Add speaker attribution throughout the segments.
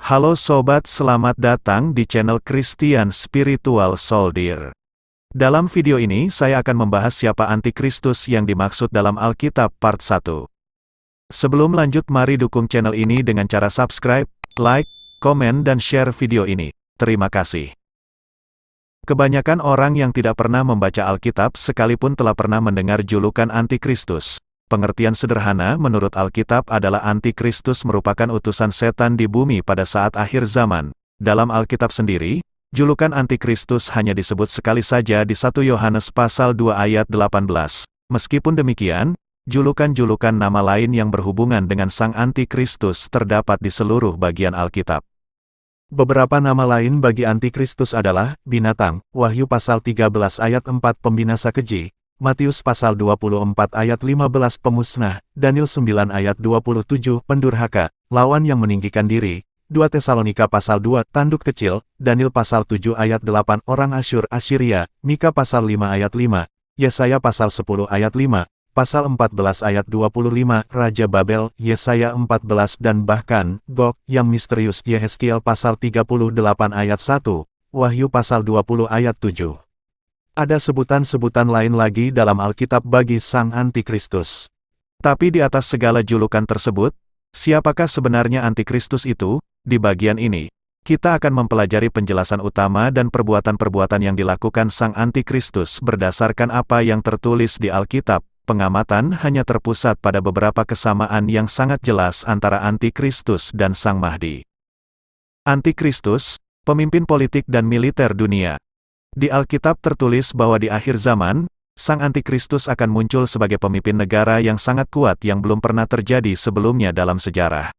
Speaker 1: Halo sobat, selamat datang di channel Christian Spiritual Soldier. Dalam video ini saya akan membahas siapa antikristus yang dimaksud dalam Alkitab part 1. Sebelum lanjut, mari dukung channel ini dengan cara subscribe, like, komen dan share video ini. Terima kasih. Kebanyakan orang yang tidak pernah membaca Alkitab sekalipun telah pernah mendengar julukan antikristus. Pengertian sederhana menurut Alkitab adalah antikristus merupakan utusan setan di bumi pada saat akhir zaman. Dalam Alkitab sendiri, julukan antikristus hanya disebut sekali saja di 1 Yohanes pasal 2 ayat 18. Meskipun demikian, julukan-julukan nama lain yang berhubungan dengan sang antikristus terdapat di seluruh bagian Alkitab. Beberapa nama lain bagi antikristus adalah binatang, Wahyu pasal 13 ayat 4 pembinasa keji, Matius pasal 24 ayat 15 pemusnah, Daniel 9 ayat 27 pendurhaka, lawan yang meninggikan diri, 2 Tesalonika pasal 2 tanduk kecil, Daniel pasal 7 ayat 8 orang Asyur Assyria, Mika pasal 5 ayat 5, Yesaya pasal 10 ayat 5, pasal 14 ayat 25 Raja Babel, Yesaya 14 dan bahkan Gog yang misterius, Yehezkiel pasal 38 ayat 1, Wahyu pasal 20 ayat 7. Ada sebutan-sebutan lain lagi dalam Alkitab bagi sang antikristus. Tapi di atas segala julukan tersebut, siapakah sebenarnya antikristus itu? Di bagian ini, kita akan mempelajari penjelasan utama dan perbuatan-perbuatan yang dilakukan sang antikristus berdasarkan apa yang tertulis di Alkitab. Pengamatan hanya terpusat pada beberapa kesamaan yang sangat jelas antara antikristus dan sang Mahdi. Antikristus, pemimpin politik dan militer dunia. Di Alkitab tertulis bahwa di akhir zaman, sang antikristus akan muncul sebagai pemimpin negara yang sangat kuat yang belum pernah terjadi sebelumnya dalam sejarah.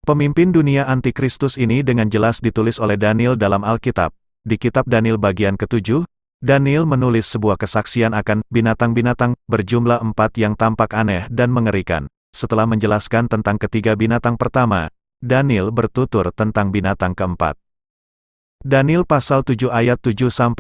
Speaker 1: Pemimpin dunia antikristus ini dengan jelas ditulis oleh Daniel dalam Alkitab. Di kitab Daniel bagian ke-7, Daniel menulis sebuah kesaksian akan binatang-binatang berjumlah 4 yang tampak aneh dan mengerikan. Setelah menjelaskan tentang ketiga binatang pertama, Daniel bertutur tentang binatang keempat. Daniel pasal 7 ayat 7-8,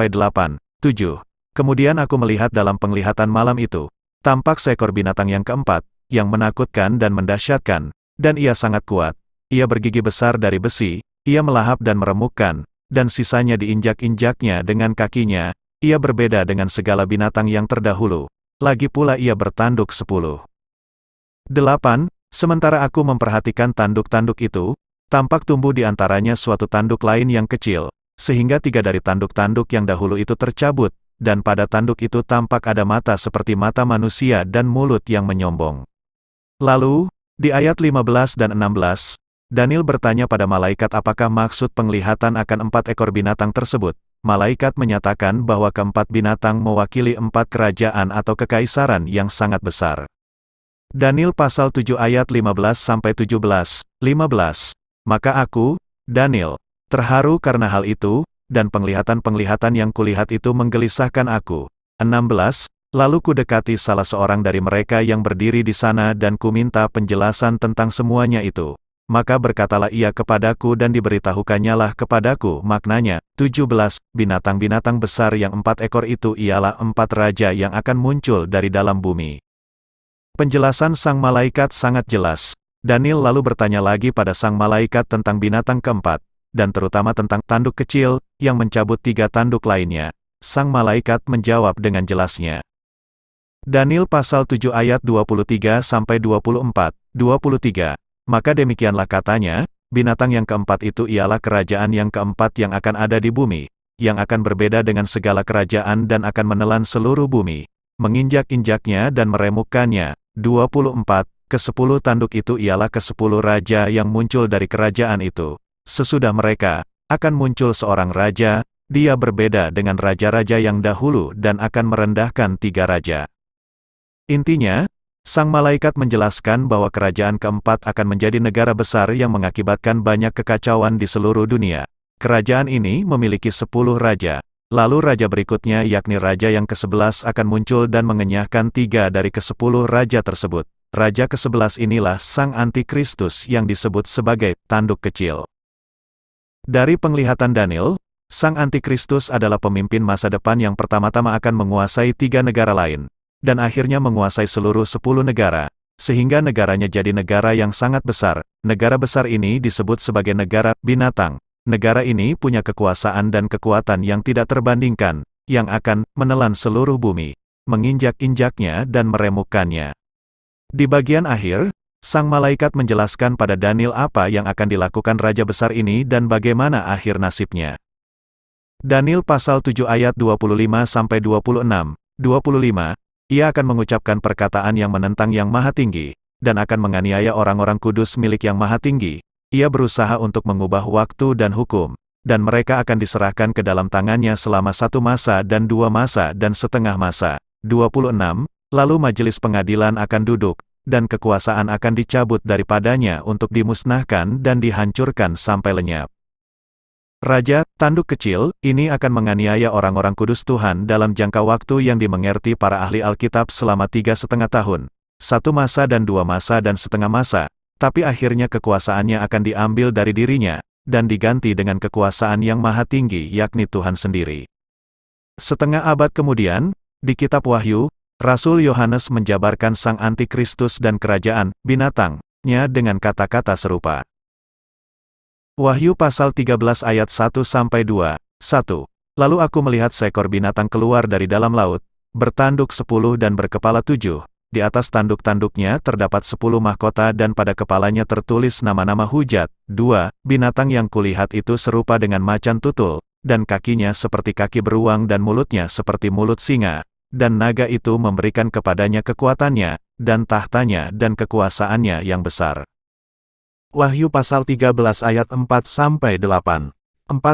Speaker 1: 7. Kemudian aku melihat dalam penglihatan malam itu, tampak seekor binatang yang keempat, yang menakutkan dan mendahsyatkan, dan ia sangat kuat. Ia bergigi besar dari besi, ia melahap dan meremukkan, dan sisanya diinjak-injaknya dengan kakinya. Ia berbeda dengan segala binatang yang terdahulu. Lagi pula ia bertanduk 10. 8. Sementara aku memperhatikan tanduk-tanduk itu, tampak tumbuh di antaranya suatu tanduk lain yang kecil, sehingga 3 dari tanduk-tanduk yang dahulu itu tercabut, dan pada tanduk itu tampak ada mata seperti mata manusia dan mulut yang menyombong. Lalu, di ayat 15 dan 16, Daniel bertanya pada malaikat apakah maksud penglihatan akan 4 ekor binatang tersebut. Malaikat menyatakan bahwa keempat binatang mewakili 4 kerajaan atau kekaisaran yang sangat besar. Daniel pasal 7 ayat 15-17, 15. Maka aku, Daniel, terharu karena hal itu, dan penglihatan-penglihatan yang kulihat itu menggelisahkan aku. 16. Lalu kudekati salah seorang dari mereka yang berdiri di sana dan kuminta penjelasan tentang semuanya itu. Maka berkatalah ia kepadaku dan diberitahukannya lah kepadaku maknanya. 17. Binatang-binatang besar yang 4 ekor itu ialah 4 raja yang akan muncul dari dalam bumi. Penjelasan sang malaikat sangat jelas. Daniel lalu bertanya lagi pada sang malaikat tentang binatang keempat, dan terutama tentang tanduk kecil, yang mencabut 3 tanduk lainnya. Sang malaikat menjawab dengan jelasnya. Daniel pasal 7 ayat 23-24, 23. Maka demikianlah katanya, binatang yang keempat itu ialah kerajaan yang keempat yang akan ada di bumi, yang akan berbeda dengan segala kerajaan dan akan menelan seluruh bumi, menginjak-injaknya dan meremukkannya. 24. Ke-10 tanduk itu ialah ke-10 raja yang muncul dari kerajaan itu. Sesudah mereka, akan muncul seorang raja, dia berbeda dengan raja-raja yang dahulu dan akan merendahkan 3 raja. Intinya, sang malaikat menjelaskan bahwa kerajaan keempat akan menjadi negara besar yang mengakibatkan banyak kekacauan di seluruh dunia. Kerajaan ini memiliki 10 raja. Lalu raja berikutnya yakni raja yang ke-11 akan muncul dan mengenyahkan 3 dari ke-10 raja tersebut. Raja ke-11 inilah sang antikristus yang disebut sebagai tanduk kecil. Dari penglihatan Daniel, sang antikristus adalah pemimpin masa depan yang pertama-tama akan menguasai 3 negara lain, dan akhirnya menguasai seluruh 10 negara. sehingga negaranya jadi negara yang sangat besar. Negara besar ini disebut sebagai negara binatang. Negara ini punya kekuasaan dan kekuatan yang tidak terbandingkan, yang akan menelan seluruh bumi, menginjak-injaknya dan meremukkannya. Di bagian akhir, sang malaikat menjelaskan pada Daniel apa yang akan dilakukan raja besar ini dan bagaimana akhir nasibnya. Daniel pasal 7 ayat 25-26, 25, ia akan mengucapkan perkataan yang menentang Yang Maha Tinggi, dan akan menganiaya orang-orang kudus milik Yang Maha Tinggi. Ia berusaha untuk mengubah waktu dan hukum, dan mereka akan diserahkan ke dalam tangannya selama 1 masa dan 2 masa dan setengah masa. 26, lalu majelis pengadilan akan duduk, dan kekuasaan akan dicabut daripadanya untuk dimusnahkan dan dihancurkan sampai lenyap. Raja, tanduk kecil, ini akan menganiaya orang-orang kudus Tuhan dalam jangka waktu yang dimengerti para ahli Alkitab selama 3,5 tahun. 1 masa dan 2 masa dan setengah masa, tapi akhirnya kekuasaannya akan diambil dari dirinya, dan diganti dengan kekuasaan Yang Maha Tinggi yakni Tuhan sendiri. Setengah abad kemudian, di kitab Wahyu, Rasul Yohanes menjabarkan sang antikristus dan kerajaan binatangnya dengan kata-kata serupa. Wahyu pasal 13 ayat 1-2, 1. Lalu aku melihat seekor binatang keluar dari dalam laut, bertanduk 10 dan berkepala 7, di atas tanduk-tanduknya terdapat 10 mahkota dan pada kepalanya tertulis nama-nama hujat. 2. Binatang yang kulihat itu serupa dengan macan tutul, dan kakinya seperti kaki beruang dan mulutnya seperti mulut singa, dan naga itu memberikan kepadanya kekuatannya, dan tahtanya dan kekuasaannya yang besar. Wahyu pasal 13 ayat 4-8. 4.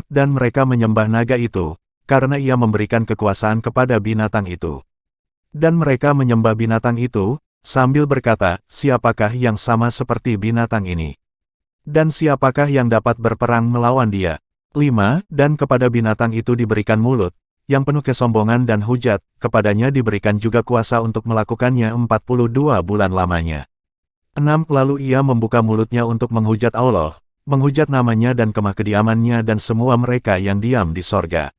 Speaker 1: Dan mereka menyembah naga itu, karena ia memberikan kekuasaan kepada binatang itu. Dan mereka menyembah binatang itu, sambil berkata, siapakah yang sama seperti binatang ini? Dan siapakah yang dapat berperang melawan dia? 5. Dan kepada binatang itu diberikan mulut, yang penuh kesombongan dan hujat, kepadanya diberikan juga kuasa untuk melakukannya 42 bulan lamanya. 6. Lalu ia membuka mulutnya untuk menghujat Allah, menghujat namanya dan kemah kediamannya dan semua mereka yang diam di sorga.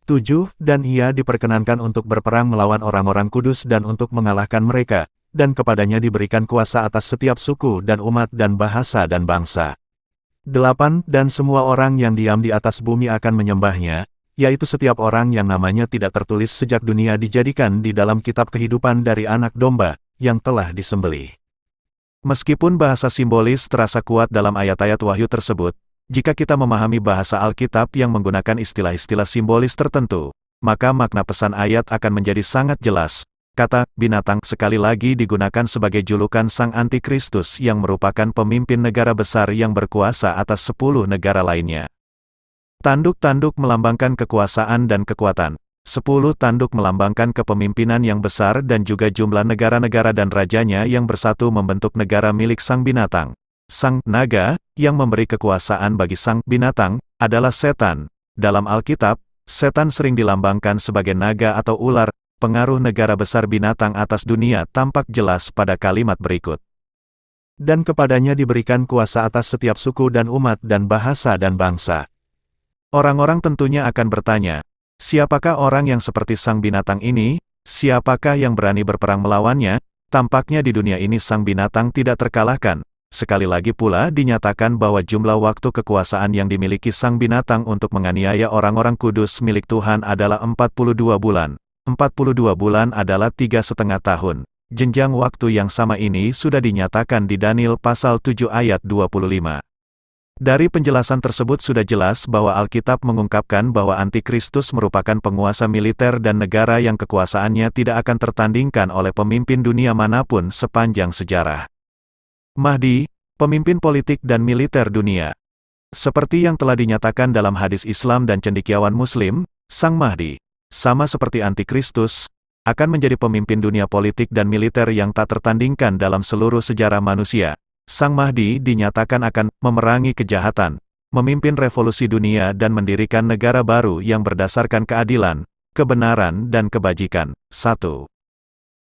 Speaker 1: 7. Dan ia diperkenankan untuk berperang melawan orang-orang kudus dan untuk mengalahkan mereka, dan kepadanya diberikan kuasa atas setiap suku dan umat dan bahasa dan bangsa. 8. Dan semua orang yang diam di atas bumi akan menyembahnya, yaitu setiap orang yang namanya tidak tertulis sejak dunia dijadikan di dalam kitab kehidupan dari Anak Domba, yang telah disembelih. Meskipun bahasa simbolis terasa kuat dalam ayat-ayat Wahyu tersebut, jika kita memahami bahasa Alkitab yang menggunakan istilah-istilah simbolis tertentu, maka makna pesan ayat akan menjadi sangat jelas. Kata binatang sekali lagi digunakan sebagai julukan sang antikristus yang merupakan pemimpin negara besar yang berkuasa atas 10 negara lainnya. Tanduk-tanduk melambangkan kekuasaan dan kekuatan. 10 tanduk melambangkan kepemimpinan yang besar dan juga jumlah negara-negara dan rajanya yang bersatu membentuk negara milik sang binatang. Sang naga, yang memberi kekuasaan bagi sang binatang, adalah setan. Dalam Alkitab, setan sering dilambangkan sebagai naga atau ular. Pengaruh negara besar binatang atas dunia tampak jelas pada kalimat berikut. Dan kepadanya diberikan kuasa atas setiap suku dan umat dan bahasa dan bangsa. Orang-orang tentunya akan bertanya, siapakah orang yang seperti sang binatang ini? Siapakah yang berani berperang melawannya? Tampaknya di dunia ini sang binatang tidak terkalahkan. Sekali lagi pula dinyatakan bahwa jumlah waktu kekuasaan yang dimiliki sang binatang untuk menganiaya orang-orang kudus milik Tuhan adalah 42 bulan. 42 bulan adalah 3,5 tahun. Jenjang waktu yang sama ini sudah dinyatakan di Daniel pasal 7 ayat 25. Dari penjelasan tersebut sudah jelas bahwa Alkitab mengungkapkan bahwa Antikristus merupakan penguasa militer dan negara yang kekuasaannya tidak akan tertandingkan oleh pemimpin dunia manapun sepanjang sejarah. Mahdi, pemimpin politik dan militer dunia. Seperti yang telah dinyatakan dalam hadis Islam dan cendekiawan Muslim, Sang Mahdi, sama seperti Antikristus, akan menjadi pemimpin dunia politik dan militer yang tak tertandingkan dalam seluruh sejarah manusia. Sang Mahdi dinyatakan akan memerangi kejahatan, memimpin revolusi dunia dan mendirikan negara baru yang berdasarkan keadilan, kebenaran dan kebajikan. 1.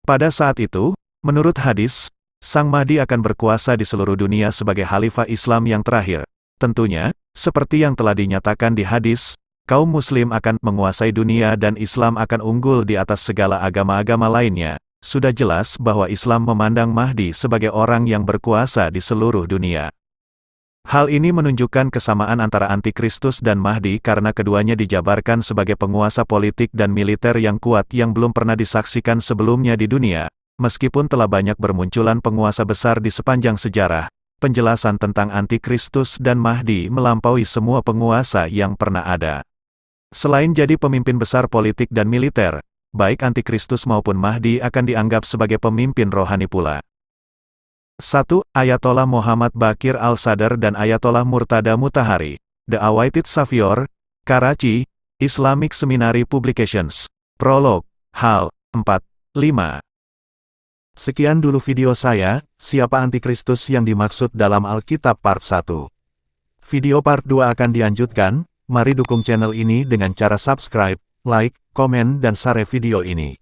Speaker 1: Pada saat itu, menurut hadis, Sang Mahdi akan berkuasa di seluruh dunia sebagai khalifah Islam yang terakhir. Tentunya, seperti yang telah dinyatakan di hadis, kaum muslim akan menguasai dunia dan Islam akan unggul di atas segala agama-agama lainnya. Sudah jelas bahwa Islam memandang Mahdi sebagai orang yang berkuasa di seluruh dunia. Hal ini menunjukkan kesamaan antara Antikristus dan Mahdi karena keduanya dijabarkan sebagai penguasa politik dan militer yang kuat yang belum pernah disaksikan sebelumnya di dunia. Meskipun telah banyak bermunculan penguasa besar di sepanjang sejarah, penjelasan tentang Antikristus dan Mahdi melampaui semua penguasa yang pernah ada. Selain jadi pemimpin besar politik dan militer, baik Antikristus maupun Mahdi akan dianggap sebagai pemimpin rohani pula. 1. Ayatollah Muhammad Baqir Al-Sadr dan Ayatollah Murtada Mutahari. The Awaited Savior, Karachi, Islamic Seminary Publications. Prolog, Hal 4, 5.
Speaker 2: Sekian dulu video saya, siapa Antikristus yang dimaksud dalam Alkitab part 1. Video part 2 akan dilanjutkan, mari dukung channel ini dengan cara subscribe, like, komen dan share video ini.